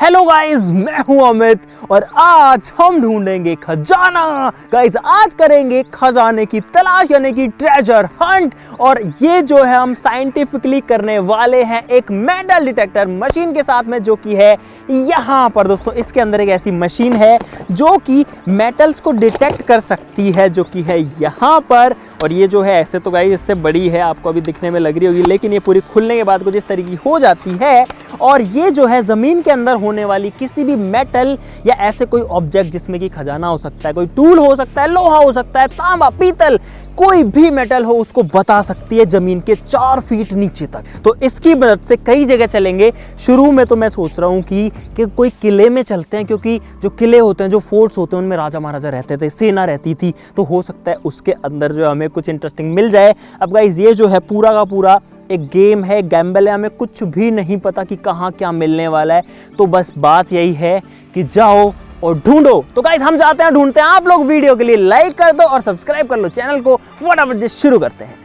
Hello guys, मैं हूं अमित और आज हम ढूंढेंगे खजाना। गाइस आज करेंगे खजाने की तलाश यानी कि ट्रेजर हंट। और ये जो है हम साइंटिफिकली करने वाले हैं एक मेटल डिटेक्टर मशीन के साथ में, जो कि है यहाँ पर। दोस्तों इसके अंदर एक ऐसी मशीन है जो कि मेटल्स को डिटेक्ट कर सकती है, जो कि है यहाँ पर। और ये जो है ऐसे तो गाइस इससे बड़ी है, आपको अभी दिखने में लग रही होगी, लेकिन ये पूरी खुलने के बाद कुछ इस तरीके की हो जाती है। और ये जो है ज़मीन के अंदर होने वाली किसी भी मेटल या ऐसे कोई ऑब्जेक्ट जिसमें कि खजाना हो सकता है, कोई टूल हो सकता है, लोहा हो सकता है, तांबा, पीतल, कोई भी मेटल हो, उसको बता सकती है ज़मीन के 4 फीट नीचे तक। तो इसकी मदद से कई जगह चलेंगे। शुरू में तो मैं सोच रहा हूँ कि कोई किले में चलते हैं, क्योंकि जो किले होते हैं, जो फोर्ट्स होते हैं, उनमें राजा महाराजा रहते थे, सेना रहती थी, तो हो सकता है उसके अंदर जो हमें कुछ इंटरेस्टिंग मिल जाए। अब गाइस ये जो है पूरा का पूरा एक गेम है, गैम्बल है, हमें कुछ भी नहीं पता कि कहाँ क्या मिलने वाला है। तो बस बात यही है कि जाओ और ढूंढो। तो गाइस हम जाते हैं, ढूंढते हैं। आप लोग वीडियो के लिए लाइक कर दो और सब्सक्राइब कर लो चैनल को। फटाफट शुरू करते हैं।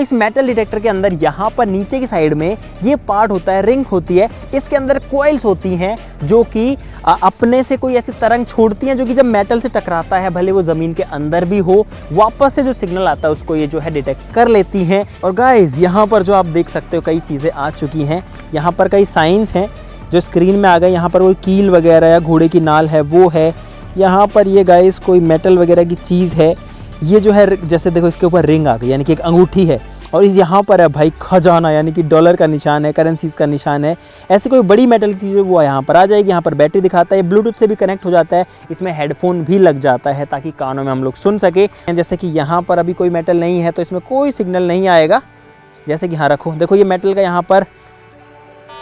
इस मेटल डिटेक्टर के अंदर यहाँ पर नीचे की साइड में ये पार्ट होता है, रिंग होती है, इसके अंदर कॉइल्स होती हैं जो कि अपने से कोई ऐसी तरंग छोड़ती हैं, जो कि जब मेटल से टकराता है, भले वो ज़मीन के अंदर भी हो, वापस से जो सिग्नल आता है उसको ये जो है डिटेक्ट कर लेती हैं। और गाइस यहाँ पर जो आप देख सकते हो कई चीज़ें आ चुकी हैं। यहाँ पर कई साइंस हैं जो स्क्रीन में आ गए। यहाँ पर कोई कील वगैरह या घोड़े की नाल है वो है। यहाँ पर ये गाइस कोई मेटल वगैरह की चीज़ है। ये जो है जैसे देखो इसके ऊपर रिंग आ गई, यानी कि एक अंगूठी है। और इस यहाँ पर है भाई खजाना, यानी कि डॉलर का निशान है, करेंसीज का निशान है। ऐसी कोई बड़ी मेटल की चीज़ वो यहाँ पर आ जाएगी। यहाँ पर बैटरी दिखाता है, ब्लूटूथ से भी कनेक्ट हो जाता है, इसमें हेडफोन भी लग जाता है ताकि कानों में हम लोग सुन सके। जैसे कि यहाँ पर अभी कोई मेटल नहीं है तो इसमें कोई सिग्नल नहीं आएगा। जैसे कि हाँ रखो, देखो ये मेटल का यहाँ पर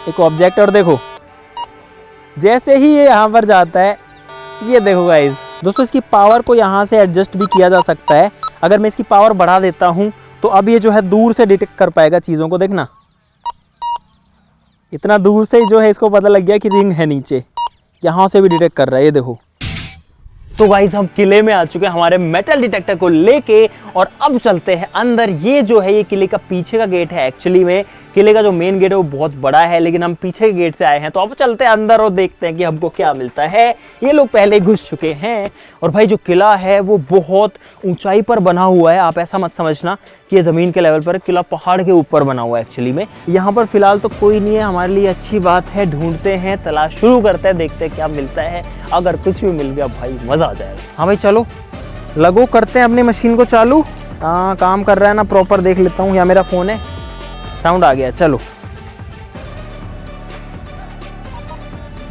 एक ऑब्जेक्ट, और देखो जैसे ही ये यहाँ पर जाता है, ये देखो गाइस। दोस्तों इसकी पावर को यहाँ से एडजस्ट भी किया जा सकता है। अगर मैं इसकी पावर बढ़ा देता हूँ तो अब ये जो है दूर से डिटेक्ट कर पाएगा चीज़ों को। देखना इतना दूर से जो है इसको पता लग गया कि रिंग है नीचे, यहाँ से भी डिटेक्ट कर रहा है, ये देखो। तो गाइस हम किले में आ चुके हैं हमारे मेटल डिटेक्टर को लेके, और अब चलते हैं अंदर। ये जो है ये किले का पीछे का गेट है। एक्चुअली में किले का जो मेन गेट है वो बहुत बड़ा है, लेकिन हम पीछे के गेट से आए हैं। तो अब चलते हैं अंदर और देखते हैं कि हमको क्या मिलता है। ये लोग पहले घुस चुके हैं। और भाई जो किला है वो बहुत ऊंचाई पर बना हुआ है। आप ऐसा मत समझना कि ये ज़मीन के लेवल पर, किला पहाड़ के ऊपर बना हुआ है एक्चुअली में। यहाँ पर फिलहाल तो कोई नहीं है, हमारे लिए अच्छी बात है। ढूंढते हैं, तलाश शुरू करते हैं, देखते हैं क्या मिलता है। अगर कुछ भी मिल गया भाई मज़ा आ जाएगा। हाँ भाई चलो लगो, करते हैं अपनी मशीन को चालू। हाँ काम कर रहा है ना प्रॉपर, देख लेता हूँ। या मेरा फ़ोन है, साउंड आ गया। चलो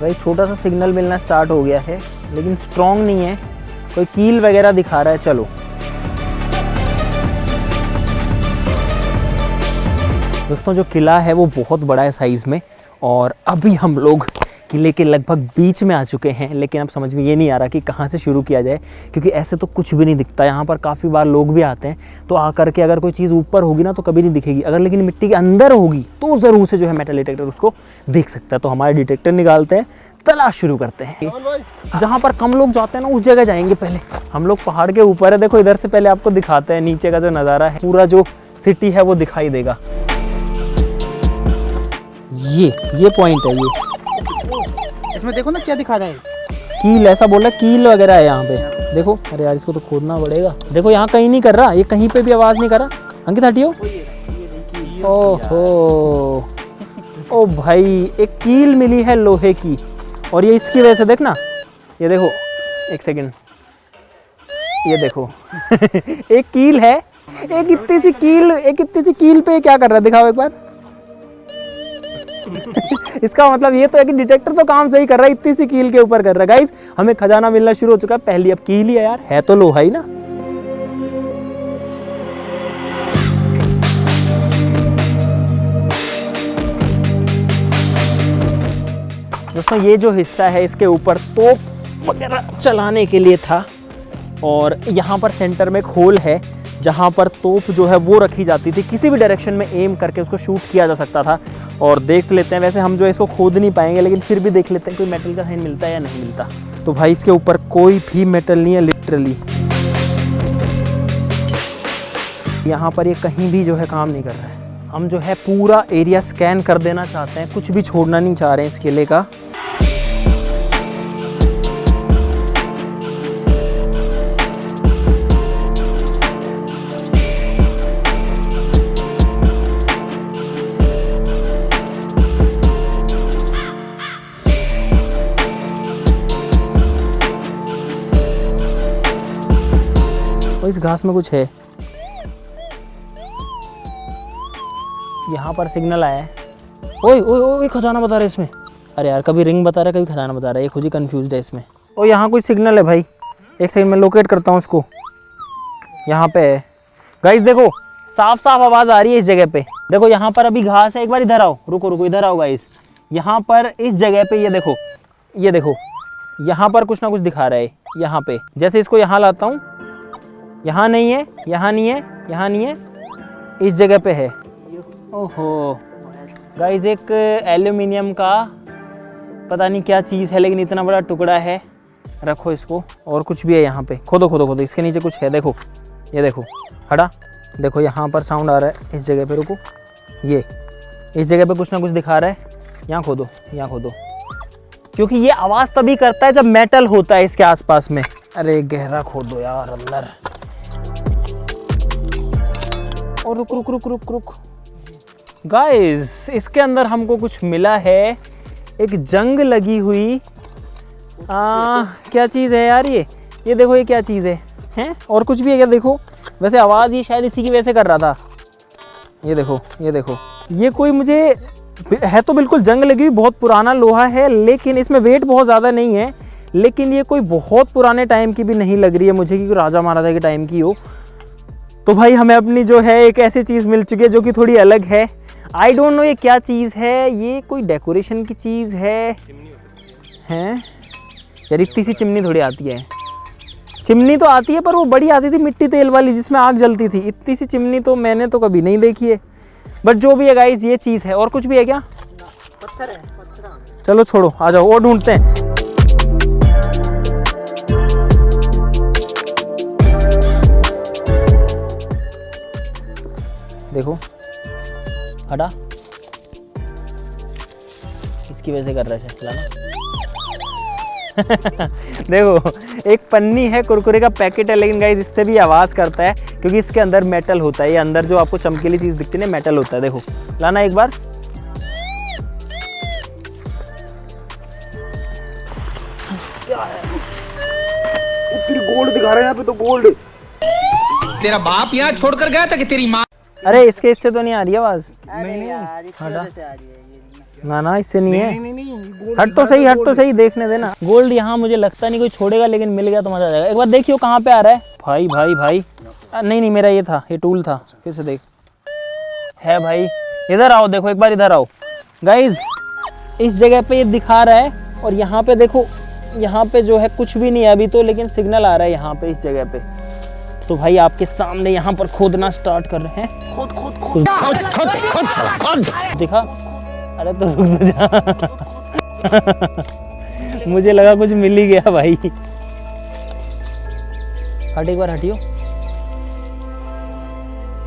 भाई छोटा सा सिग्नल मिलना स्टार्ट हो गया है, लेकिन स्ट्रॉन्ग नहीं है, कोई कील वगैरह दिखा रहा है। चलो दोस्तों जो किला है वो बहुत बड़ा है साइज़ में, और अभी हम लोग किले के लगभग बीच में आ चुके हैं। लेकिन अब समझ में ये नहीं आ रहा कि कहाँ से शुरू किया जाए, क्योंकि ऐसे तो कुछ भी नहीं दिखता। यहाँ पर काफ़ी बार लोग भी आते हैं, तो आकर के अगर कोई चीज़ ऊपर होगी ना तो कभी नहीं दिखेगी, अगर लेकिन मिट्टी के अंदर होगी तो ज़रूर से जो है मेटल डिटेक्टर उसको देख सकता है। तो हमारे डिटेक्टर निकालते हैं, तलाश शुरू करते हैं। जहाँ पर कम लोग जाते हैं ना उस जगह जाएंगे पहले। हम लोग पहाड़ के ऊपर है, देखो इधर से पहले आपको दिखाते हैं नीचे का जो नज़ारा है, पूरा जो सिटी है वो दिखाई देगा। ये पॉइंट है, ये इसमें देखो ना क्या दिखा रहा है, कील ऐसा बोल रहा है, कील वगैरह है यहाँ पे। देखो अरे यार इसको तो खोदना पड़ेगा। देखो यहाँ कहीं नहीं कर रहा, ये कहीं पे भी आवाज़ नहीं कर रहा। अंकित हटियो। ओहो ओ भाई एक कील मिली है लोहे की, और ये इसकी वजह से देखना, ये देखो एक सेकंड, ये देखो एक कील है, एक इतनी सी कील पे क्या कर रहा है, दिखाओ एक बार। इसका मतलब ये तो है कि डिटेक्टर तो काम सही कर रहा है, इतनी सी कील के ऊपर कर रहा है। गाइस हमें खजाना मिलना शुरू हो चुका है। पहली अब कील ही है यार, है तो लोहा ही ना। दोस्तों ये जो हिस्सा है इसके ऊपर तोप वगैरह चलाने के लिए था, और यहाँ पर सेंटर में एक होल है जहाँ पर तोप जो है वो रखी जाती थी। किसी भी डायरेक्शन में एम करके उसको शूट किया जा सकता था। और देख लेते हैं, वैसे हम जो है इसको खोद नहीं पाएंगे, लेकिन फिर भी देख लेते हैं कोई मेटल का साइन मिलता है या नहीं मिलता। तो भाई इसके ऊपर कोई भी मेटल नहीं है लिटरली। यहाँ पर ये कहीं भी जो है काम नहीं कर रहा है। हम जो है पूरा एरिया स्कैन कर देना चाहते हैं, कुछ भी छोड़ना नहीं चाह रहे हैं इस किले का। और इस घास में कुछ है, यहाँ पर सिग्नल आया है। ओए ओए ओए खजाना बता रहा है इसमें। अरे यार कभी रिंग बता रहा है कभी खजाना बता रहा है, ये खुद ही कंफ्यूज्ड है इसमें। ओ यहाँ कोई सिग्नल है भाई, एक सेकंड में लोकेट करता हूँ इसको। यहाँ पे है गाइस, देखो साफ साफ आवाज़ आ रही है इस जगह पे। देखो यहाँ पर अभी घास है, एक बार इधर आओ, रुको रुको इधर आओ गाइस। यहाँ पर इस जगह पे ये देखो यहाँ पर कुछ ना कुछ दिखा रहा है। यहाँ पे जैसे इसको यहाँ लाता हूँ, यहाँ नहीं है, यहाँ नहीं है, यहाँ नहीं है, इस जगह पे है। ओहो गाइस, एक एल्यूमिनियम का पता नहीं क्या चीज़ है, लेकिन इतना बड़ा टुकड़ा है। रखो इसको। और कुछ भी है यहाँ पे, खोदो खोदो खोदो, इसके नीचे कुछ है। देखो ये देखो, हटा, देखो यहाँ पर साउंड आ रहा है इस जगह पे। रुको, ये इस जगह पे कुछ ना कुछ दिखा रहा है। यहाँ खोदो, यहाँ खोदो, क्योंकि ये आवाज़ तभी करता है जब मेटल होता है इसके आसपास में। अरे गहरा खोदो यार अंदर। और रुक रुक रुक रुक रुक गाइस, इसके अंदर हमको कुछ मिला है, एक जंग लगी हुई क्या चीज़ है यार ये देखो, ये क्या चीज़ है हैं? और कुछ भी है क्या? देखो वैसे आवाज़ ये शायद इसी की वजह से कर रहा था। ये देखो ये देखो, ये कोई मुझे है तो बिल्कुल जंग लगी हुई, बहुत पुराना लोहा है, लेकिन इसमें वेट बहुत ज़्यादा नहीं है। लेकिन ये कोई बहुत पुराने टाइम की भी नहीं लग रही है मुझे कि राजा महाराजा के टाइम की हो। तो भाई हमें अपनी जो है एक ऐसी चीज़ मिल चुकी है जो कि थोड़ी अलग है। आई डोंट नो ये क्या चीज़ है, ये कोई डेकोरेशन की चीज़ है हैं यार। इतनी सी चिमनी थोड़ी आती है, चिमनी तो आती है पर वो बड़ी आती थी मिट्टी तेल वाली जिसमें आग जलती थी। इतनी सी चिमनी तो मैंने तो कभी नहीं देखी है। बट जो भी है गाइस, ये चीज़ है। और कुछ भी है क्या? पत्थर है, पत्थर। चलो छोड़ो, आ जाओ और ढूंढते हैं। देखो हटा, इसकी वजह से कर रहा है लाना। देखो एक पन्नी है, कुरकुरे का पैकेट है, लेकिन गाइस इससे भी आवाज़ करता है क्योंकि इसके अंदर मेटल होता है। ये अंदर जो आपको चमकीली चीज़ दिखती है ना, मेटल होता है। देखो लाना एक बार। क्या है? फिर गोल्ड दिखा रहा है यहाँ पे, तो गोल्ड। तेरा बाप यहाँ छोड़कर गया था कि तेरी माँ? अरे इसके इससे तो नहीं आ रही आवाज़। नहीं, हटा, ना इससे नहीं है। हट तो सही, हट तो सही, देखने देना। गोल्ड यहाँ मुझे लगता नहीं कोई छोड़ेगा, लेकिन मिल गया तो मजा आ जाएगा। एक बार देखियो कहाँ पे आ रहा है। भाई भाई भाई, नहीं मेरा ये था, ये टूल था। फिर से देख, है भाई। इधर आओ, देखो एक बार इधर आओ गाइज। इस जगह पे ये दिखा रहा है, और यहाँ पे देखो, यहाँ पे जो है कुछ भी नहीं है अभी तो, लेकिन सिग्नल आ रहा है यहाँ पे इस जगह पे। तो भाई आपके सामने यहाँ पर खोदना स्टार्ट कर रहे हैं। खोद खोद खोद खोद, देखा? अरे तो रुक जा। मुझे लगा कुछ मिल ही गया भाई। हट, एक बार हटियो।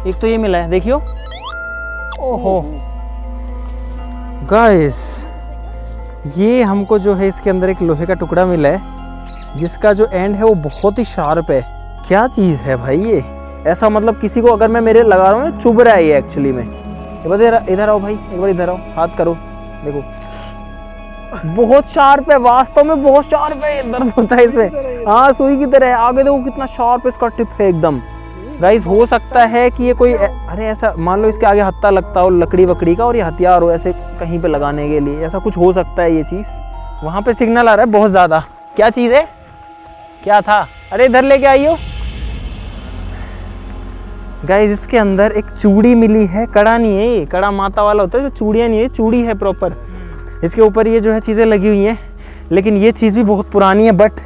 एक तो ये मिला है, देखियो। ओहो गाइस, ये हमको जो है इसके अंदर एक लोहे का टुकड़ा मिला है, जिसका जो एंड है वो बहुत ही शार्प है। क्या चीज़ है भाई ये? ऐसा मतलब किसी को अगर मैं मेरे लगा रहा हूँ ना, चुभ रहा है ये एक्चुअली में। इधर आओ भाई, एक बार इधर आओ, हाथ करो, देखो बहुत शार्प है, वास्तव में बहुत शार्प है। दर्द होता है इसमें, हाँ सुई की तरह है। आगे देखो कितना शार्प इसका टिप है एकदम। गाइस हो सकता है कि ये कोई, अरे ऐसा मान लो इसके आगे हत्था लगता हो लकड़ी वकड़ी का, और ये हथियार हो ऐसे कहीं पे लगाने के लिए, ऐसा कुछ हो सकता है ये चीज़। वहाँ पे सिग्नल आ रहा है बहुत ज़्यादा। क्या चीज़ है? क्या था? अरे इधर लेके आइयो गाइस। इसके अंदर एक चूड़ी मिली है, कड़ा नहीं है ये, कड़ा माता वाला होता है जो, चूड़ियाँ नहीं है, चूड़ी है प्रॉपर। इसके ऊपर ये जो है चीज़ें लगी हुई हैं, लेकिन ये चीज़ भी बहुत पुरानी है। बट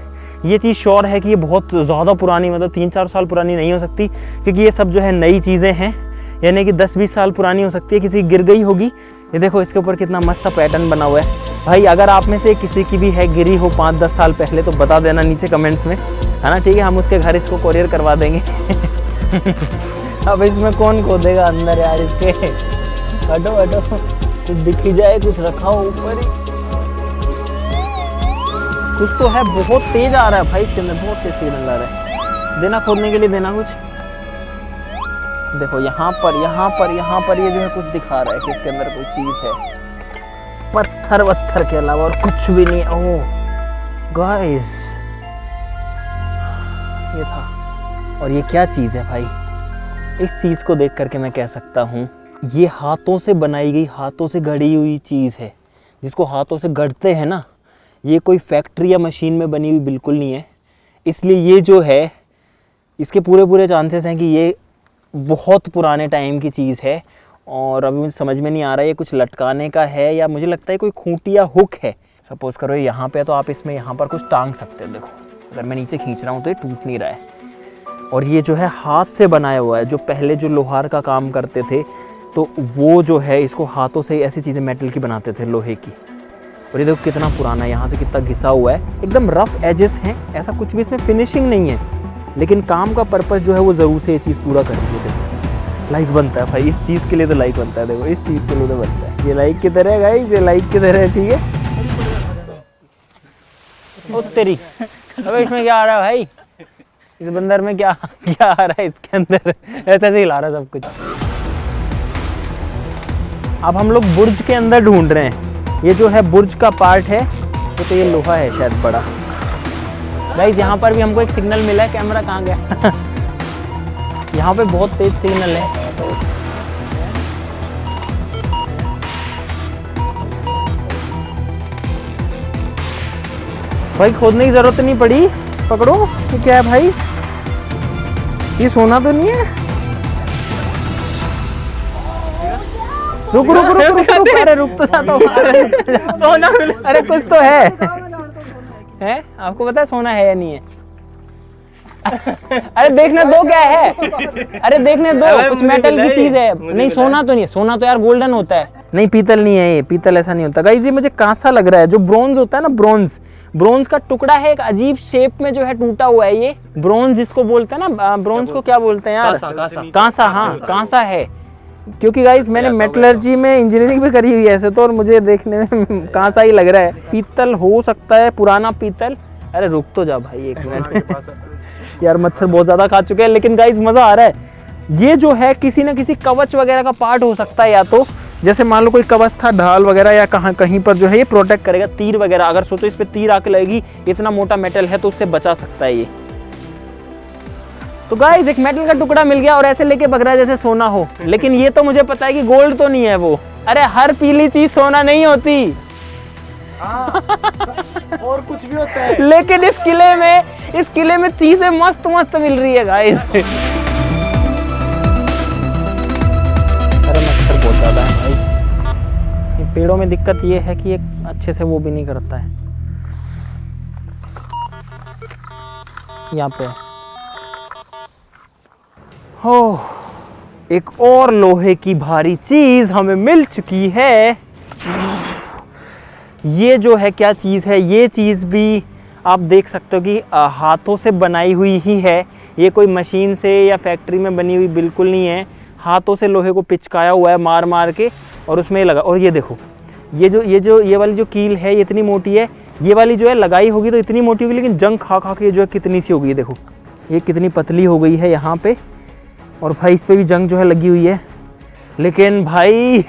ये चीज़ श्योर है कि ये बहुत ज़्यादा पुरानी, मतलब 3-4 साल पुरानी नहीं हो सकती, क्योंकि ये सब जो है नई चीज़ें हैं, यानी कि 10-20 साल पुरानी हो सकती है, किसी गिर गई होगी। ये देखो इसके ऊपर कितना मस्त सा पैटर्न बना हुआ है। भाई अगर आप में से किसी की भी है गिरी हो 5-10 साल पहले, तो बता देना नीचे कमेंट्स में, है ना? ठीक है, हम उसके घर इसको कोरियर करवा देंगे। अब इसमें कौन खोदेगा अंदर यार इसके। हटो हटो, कुछ दिख ही जाए, कुछ रखा हो ऊपर ही। कुछ तो है, बहुत तेज आ रहा है भाई इसके अंदर, बहुत तेज सिग्नल आ रहा है। देना खोदने के लिए, देना कुछ। देखो यहाँ पर ये जो है कुछ दिखा रहा है कि इसके अंदर कोई चीज है। पत्थर के अलावा और कुछ भी नहीं। ओह गाइस, ये था। और ये क्या चीज है भाई? इस चीज को देख करके मैं कह सकता हूँ ये हाथों से बनाई गई, हाथों से गढ़ी हुई चीज है। जिसको हाथों से गढ़ते हैं ना, ये कोई फैक्ट्री या मशीन में बनी हुई बिल्कुल नहीं है। इसलिए ये जो है, इसके पूरे चांसेस हैं कि ये बहुत पुराने टाइम की चीज़ है। और अभी मुझे समझ में नहीं आ रहा है ये कुछ लटकाने का है या मुझे लगता है कोई खूंटी या हुक है। सपोज करो यहाँ पे, तो आप इसमें यहाँ पर कुछ टांग सकते हो। देखो अगर मैं नीचे खींच रहा हूँ तो ये टूट नहीं रहा है। और ये जो है हाथ से बनाया हुआ है। जो पहले जो लोहार का काम करते थे तो वो जो है इसको हाथों से ऐसी चीज़ें मेटल की बनाते थे, लोहे की। और ये देखो कितना पुराना है, यहाँ से कितना घिसा हुआ है, एकदम रफ एजेस हैं। ऐसा कुछ भी इसमें फिनिशिंग नहीं है, लेकिन काम का पर्पस जो है वो ज़रूर से ये चीज़ पूरा करेंगे। देखो लाइक बनता है भाई, इस चीज़ के लिए तो लाइक बनता है। देखो इस चीज़ के लिए तो बनता है, ये लाइक की तरह है गाइस, ये लाइक की तरह है, ठीक है। ओ तेरी, अबे इसमें क्या आ रहा है भाई? इस बंदर में क्या आ रहा है इसके अंदर? ऐसे ही ला रहा है सब कुछ। अब हम लोग बुर्ज के अंदर ढूंढ रहे हैं। ये जो है बुर्ज का पार्ट है, तो ये लोहा है शायद बड़ा। गाइस यहाँ पर भी हमको एक सिग्नल मिला है। कैमरा कहाँ गया? यहाँ पे बहुत तेज सिग्नल है। भाई खोदने की जरूरत नहीं पड़ी। पकड़ो, ये क्या है भाई? ये सोना तो नहीं है? रुक रुक रुक रुक रुक, अरे रुक तो जाता हूँ। सोना मिला, अरे कुछ तो है? आपको पता है सोना है या नहीं है? अरे देखने दो क्या है, अरे देखने दो, कुछ मेटल की चीज है। नहीं सोना तो नहीं है, सोना तो यार गोल्डन होता है। नहीं पीतल नहीं है ये, पीतल ऐसा नहीं होता गाइस। ये मुझे कांसा लग रहा है। जो ब्रोंज होता है ना, ब्रोंज का टुकड़ा है, एक अजीब शेप में जो है टूटा हुआ है। ये ब्रोंज जिसको बोलते हैं ना, ब्रोंज को क्या बोलते हैं यार? कांसा। हाँ कांसा है, क्योंकि गाइस मैंने मेटलर्जी में इंजीनियरिंग भी करी हुई है ऐसे तो, और मुझे देखने में कांसा ही लग रहा है। पीतल हो सकता है, पुराना पीतल। अरे रुक तो जा भाई एक मिनट। यार मच्छर बहुत ज्यादा खा चुके हैं, लेकिन गाइस मजा आ रहा है। ये जो है किसी ना किसी कवच वगैरह का पार्ट हो सकता है, या तो जैसे मान लो कोई कवच था, ढाल वगैरह, या कहीं पर जो है ये प्रोटेक्ट करेगा। तीर वगैरह, अगर सोचो इस पे तीर आके लगेगी, इतना मोटा मेटल है तो उससे बचा सकता है ये। तो गाइस एक मेटल का टुकड़ा मिल गया और ऐसे लेके भग रहा है जैसे सोना हो। लेकिन ये तो मुझे पता है कि गोल्ड तो नहीं है वो। अरे हर पीली चीज सोना नहीं होती। और कुछ भी होता है। लेकिन इस किले में चीजें मस्त मिल रही है गाइस। अरे मच्छर बहुत ज्यादा है भाई। ये पेड़ों में दिक्कत ये है कि ये अच्छे से वो भी नहीं करता है। यहाँ पे हो, एक और लोहे की भारी चीज हमें मिल चुकी है। ये जो है क्या चीज़ है? ये चीज़ भी आप देख सकते हो कि हाथों से बनाई हुई ही है। ये कोई मशीन से या फैक्ट्री में बनी हुई बिल्कुल नहीं है। हाथों से लोहे को पिचकाया हुआ है मार के, और उसमें लगा। और ये देखो, ये वाली जो कील है ये इतनी मोटी है। ये वाली जो है लगाई होगी तो इतनी मोटी होगी, लेकिन जंग खा के जो है कितनी सी होगी। देखो ये कितनी पतली हो गई है यहाँ पे, और भाई इस पे भी जंग जो है लगी हुई है। लेकिन भाई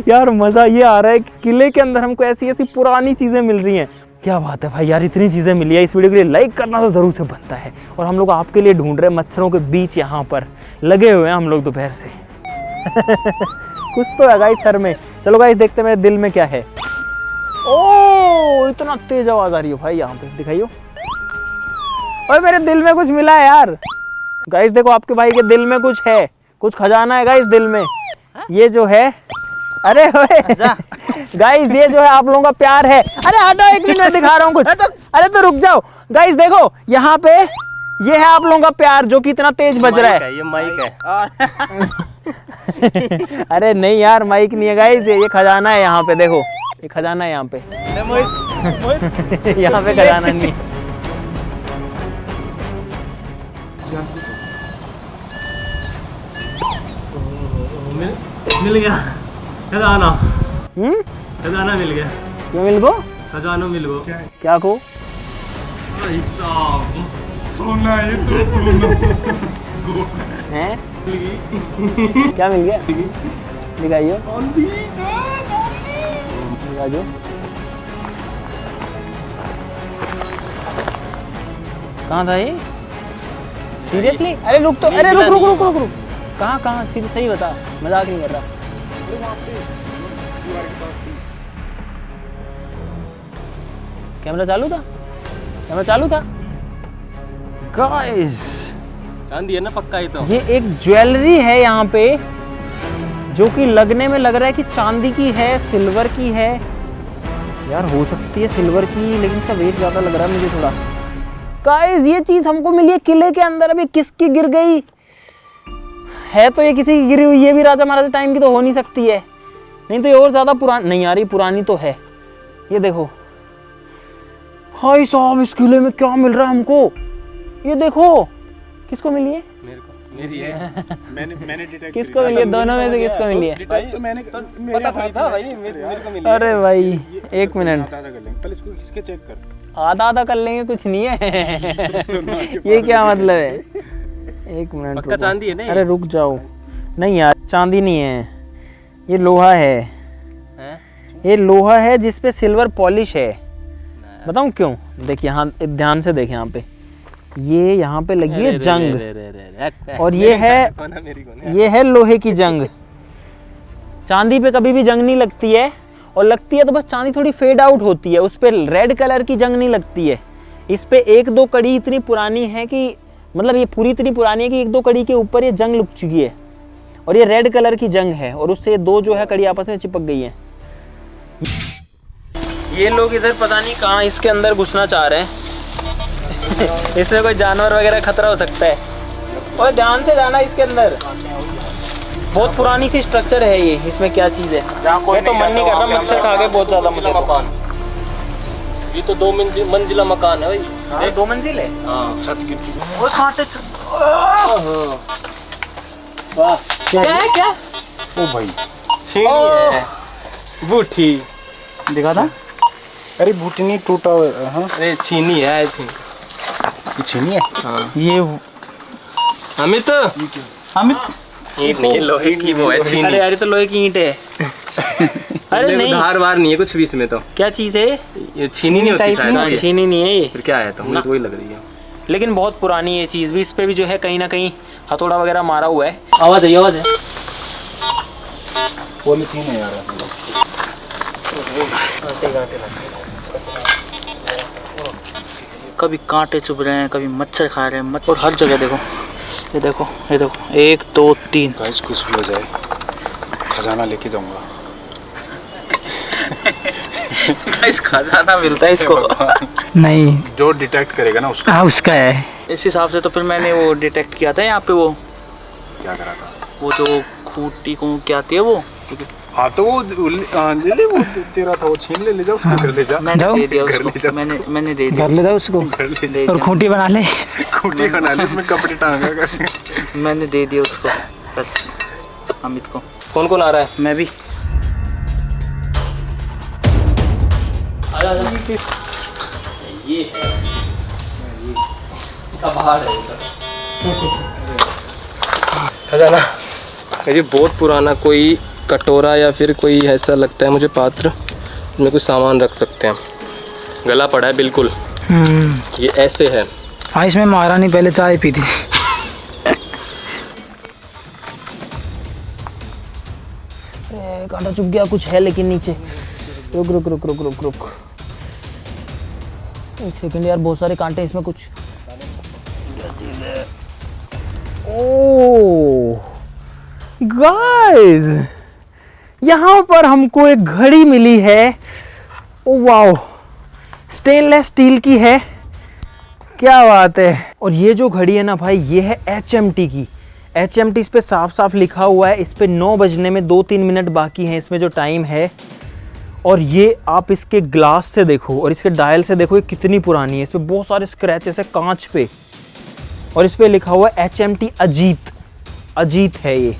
यार मज़ा ये आ रहा है कि किले के अंदर हमको ऐसी पुरानी चीज़ें मिल रही हैं। क्या बात है भाई यार, इतनी चीज़ें मिली है। इस वीडियो के लिए लाइक करना तो ज़रूर से बनता है। और हम लोग आपके लिए ढूंढ रहे हैं, मच्छरों के बीच यहाँ पर लगे हुए हैं हम लोग दोपहर से। कुछ तो है गाइस सर में। चलो गाइस देखते हैं मेरे दिल में क्या है। ओ इतना तेज आवाज़ आ रही है भाई, यहाँ पे दिखाइयो। और मेरे दिल में कुछ मिला है यार। गाइस देखो आपके भाई के दिल में कुछ है, कुछ खजाना है गाइस दिल में। ये जो है, अरे गाइस ये जो है आप लोगों का प्यार है। अरे हटो एक मिनट, दिखा रहा हूँ कुछ। अरे तो रुक जाओ गाइस, देखो यहाँ पे ये है आप लोगों का प्यार जो कि इतना तेज बज रहा है। ये माइक है। अरे नहीं यार माइक नहीं है गाइस, ये खजाना है। यहाँ पे देखो, ये खजाना है यहाँ पे। यहाँ पे खजाना नहीं है। मिल गया खजाना। हम्म, खजाना मिल गया। क्यों मिल गो? खजाना मिल गो। क्या को? सोना ये तो सोना हैं? क्या मिल गया? दिखाइयो। दिखाइयो। कहाँ था ये? सीरियसली? अरे रुक तो, अरे रुक रुक रुक रुक रुक। कहाँ कहाँ? सही बता, मजाक नहीं कर रहा। कैमरा चालू था? कैमरा चालू था? गाइस, चांदी है ना पक्का ये तो। ये एक ज्वेलरी है यहाँ पे जो कि लगने में लग रहा है कि चांदी की है, सिल्वर की है। यार हो सकती है सिल्वर की, लेकिन इसका वेट ज़्यादा लग रहा है मुझे थोड़ा। गाइस, ये चीज़ हमको मिली है किले के अंदर। अभी किसकी गिर गई है? तो ये किसी की गिरी हुई, ये भी राजा महाराजा टाइम की तो हो नहीं सकती है। नहीं तो ये और ज़्यादा पुरानी नहीं आ रही, पुरानी तो है। ये देखो हाय साहब, इस किले में क्या मिल रहा है हमको? ये देखो, किसको मिली है? मेरे को मेरी है। मैंने डिटेक्ट किसको मिली है? दोनों में से किसको मिली है? तो मैंने पता थोड़ी था भाई, मेरे को मिली। अरे भाई एक मिनट, आधा कर लेंगे पहले, इसको किसके चेक कर। आधा आधा कर लेंगे, कुछ नहीं है। ये क्या मतलब है? एक मिनट पक्का चांदी है ना? अरे रुक जाओ। नहीं यार, चांदी नहीं है, ये लोहा है। ये लोहा है जिसपे सिल्वर पॉलिश है। बताऊं क्यों? देखिए यहाँ ध्यान से देखें, यहाँ पे ये यहाँ पे लगी है जंग, और ये है लोहे की जंग। चांदी पे कभी भी जंग नहीं लगती है, और लगती है तो बस चांदी थोड़ी फेड आउट होती है, उस पे रेड कलर की जंग नहीं लगती है। इस पे एक दो कड़ी इतनी पुरानी है कि मतलब ये पूरी इतनी पुरानी है कि एक दो कड़ी के ऊपर ये जंग लग चुकी है, और ये रेड कलर की जंग है, और उससे दो जो है कड़ी आपस में चिपक गई है। ये लोग इधर पता नहीं कहाँ इसके अंदर घुसना चाह रहे हैं। इसमें कोई जानवर वगैरह खतरा हो सकता है, और ध्यान से जाना इसके अंदर। बहुत पुरानी सी स्ट्रक्चर है ये, इसमें क्या चीज़ है? मैं तो मन नहीं कर रहा, मच्छर खा के बहुत ज़्यादा मुझे। ये तो 2 मंजिला मकान है भाई। 2 मंजिल है? हाँ, छत गिर गई। और कांटे वाह, क्या है? क्या? ओ भाई छीनी है, बूठी दिखा था? अरे बूटी नहीं, टूटा हुआ है। हाँ, अरे छीनी है आई थिंक। ये छीनी है? हाँ। ये अमित, ईंट नहीं, लोहे की वो है छीनी। अरे यार, तो लोहे की ईंट है। अरे नहीं, धार वार नहीं है कुछ भी इसमें। तो क्या चीज़ है? ये छीनी नहीं होती शायद। छीनी नहीं है ये। फिर क्या है? तो मुझे तो वही लग रही है, लेकिन बहुत पुरानी ये चीज़ भी। इस पे भी जो है कहीं ना कहीं हथौड़ा वगैरह मारा हुआ है। आवाज़ है, आवाज़ है। पॉलीथीन है यार। कभी कांटे चुभ रहे हैं, कभी मच्छर खा रहे हैं, और हर जगह देखो, ये देखो, ये देखो, 1 2 3। गाइस कुछ भी हो जाए, खजाना लेके जाऊंगा। गाइस खजाना मिलता है इसको। नहीं, जो डिटेक्ट करेगा ना उसको। हाँ उसका है। इस हिसाब से तो फिर मैंने वो डिटेक्ट किया था यहाँ पे। वो क्या करा था? वो जो खूंटी को क्या आती है वो। हाँ तो वो ले ले, वो तेरा था, वो छीन ले जा उसको। घर ले जा। मैंने दे दिया उसको, मैंने दे दिया। घर ले जाओ उसको, घर ले जा। और खूंटी बना ले। खूंटी बना ले, उसमें कपड़े टांगा कर। मैंने दे दिया उसको कल अमित को। कौन कौन आ रहा है? मैं भी। ये है, इसका बाहर है खजाना। ये बहुत पुराना कोई कटोरा या फिर कोई ऐसा लगता है मुझे पात्र, इसमें कुछ सामान रख सकते हैं। गला पड़ा है बिल्कुल। ये ऐसे है। हाँ, इसमें महारानी पहले चाय पी थी। कांटा चुभ गया, कुछ है लेकिन नीचे। रुक रुक रुक रुक रुक रुक, एक सेकंड यार, बहुत सारे कांटे इसमें। कुछ ओह गाइस, यहाँ पर हमको एक घड़ी मिली है। ओ वाओ, स्टेनलेस स्टील की है, क्या बात है। और ये जो घड़ी है ना भाई, ये है HMT की। HMT इस पे साफ साफ लिखा हुआ है। इस पे 9 बजने में 2-3 मिनट बाकी हैं इसमें जो टाइम है। और ये आप इसके ग्लास से देखो और इसके डायल से देखो, ये कितनी पुरानी है। इस पे बहुत सारे स्क्रैचेस है कांच पे, और इस पे लिखा हुआ है HMT अजीत। अजीत है ये।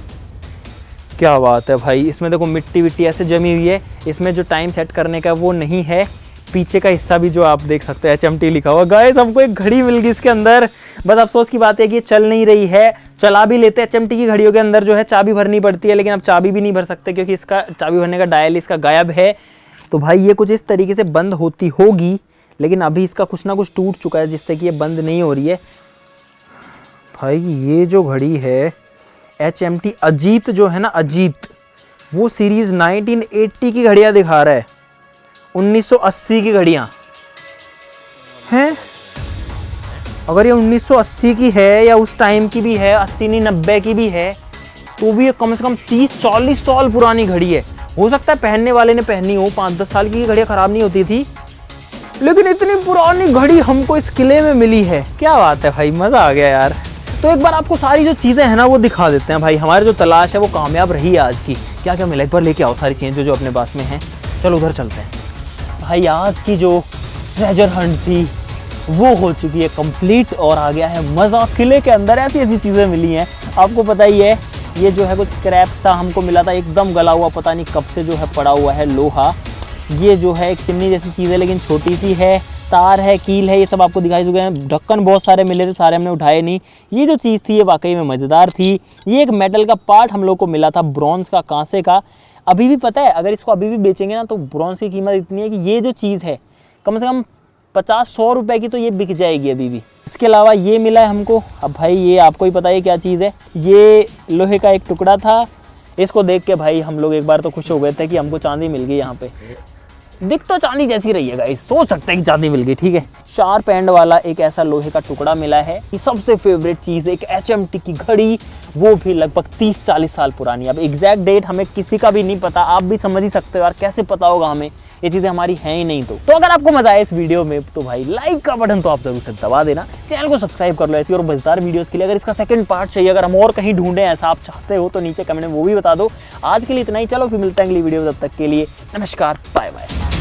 क्या बात है भाई, इसमें देखो मिट्टी विट्टी ऐसे जमी हुई है। इसमें जो टाइम सेट करने का वो नहीं है। पीछे का हिस्सा भी जो आप देख सकते हैं HMT लिखा हुआ। गाइस हमको एक घड़ी मिल गई इसके अंदर। बस अफसोस की बात है कि ये चल नहीं रही है। चला भी लेते हैं, HMT की घड़ियों के अंदर जो है चाबी भरनी पड़ती है, लेकिन अब चाबी भी नहीं भर सकते क्योंकि इसका चाबी भरने का डायल इसका गायब है। तो भाई ये कुछ इस तरीके से बंद होती होगी, लेकिन अभी इसका कुछ ना कुछ टूट चुका है जिससे कि ये बंद नहीं हो रही है। भाई ये जो घड़ी है HMT अजीत जो है ना, अजीत, वो सीरीज़ 1980 की घड़ियाँ दिखा रहा है, 1980 की घड़ियाँ हैं। अगर ये 1980 की है या उस टाइम की भी है, 80 नहीं 90 की भी है, तो भी ये कम से कम 30-40 साल पुरानी घड़ी है। हो सकता है पहनने वाले ने पहनी हो, 5-10 साल की घड़ियाँ ख़राब नहीं होती थी, लेकिन इतनी पुरानी घड़ी हमको इस किले में मिली है। क्या बात है भाई, मज़ा आ गया यार। तो एक बार आपको सारी जो चीज़ें हैं ना वो दिखा देते हैं भाई। हमारी जो तलाश है वो कामयाब रही है आज की। क्या क्या मिला, एक बार लेके आओ सारी चीज़ें जो अपने पास में हैं। चलो उधर चलते हैं भाई। आज की जो ट्रेजर हंट थी वो हो चुकी है कंप्लीट और आ गया है मज़ा। किले के अंदर ऐसी ऐसी चीज़ें मिली हैं, आपको पता ही है। ये जो है कुछ स्क्रैप सा हमको मिला था, एकदम गला हुआ, पता नहीं कब से जो है पड़ा हुआ है लोहा। ये जो है एक चिमनी जैसी चीज़ है लेकिन छोटी सी है। तार है, कील है, ये सब आपको दिखाई चुके हैं। ढक्कन बहुत सारे मिले थे, सारे हमने उठाए नहीं। ये जो चीज़ थी ये वाकई में मज़ेदार थी। ये एक मेटल का पार्ट हम लोग को मिला था, ब्रॉन्ज़ का, कांसे का। अभी भी पता है अगर इसको अभी भी बेचेंगे ना तो ब्रॉन्ज़ की कीमत इतनी है कि ये जो चीज़ है कम से कम 50-100 रुपए की तो ये बिक जाएगी अभी भी। इसके अलावा ये मिला है हमको। अब भाई ये आपको ही पता है क्या चीज़ है। ये लोहे का एक टुकड़ा था। इसको देख के भाई हम लोग एक बार तो खुश हो गए थे कि हमको चांदी मिल गई। यहाँ पे दिख तो चांदी जैसी रही है गाइस, सोच सकते हैं कि चांदी मिल गई, ठीक है। शार्प एंड वाला एक ऐसा लोहे का टुकड़ा मिला है। ये सबसे फेवरेट चीज़ एक HMT की घड़ी, वो भी लगभग 30-40 साल पुरानी। अब एग्जैक्ट डेट हमें किसी का भी नहीं पता, आप भी समझ ही सकते हो यार, कैसे पता होगा हमें, ये चीज़ें हमारी हैं ही नहीं। तो अगर आपको मजा आया इस वीडियो में तो भाई लाइक का बटन तो आप जरूर से दबा देना, चैनल को सब्सक्राइब कर लो ऐसी और मजेदार वीडियोस के लिए। अगर इसका सेकंड पार्ट चाहिए, अगर हम और कहीं ढूंढें ऐसा आप चाहते हो तो नीचे कमेंट में वो भी बता दो। आज के लिए इतना ही, चलो फिर मिलते हैं अगली वीडियो में, तब तक के लिए नमस्कार, बाय बाय।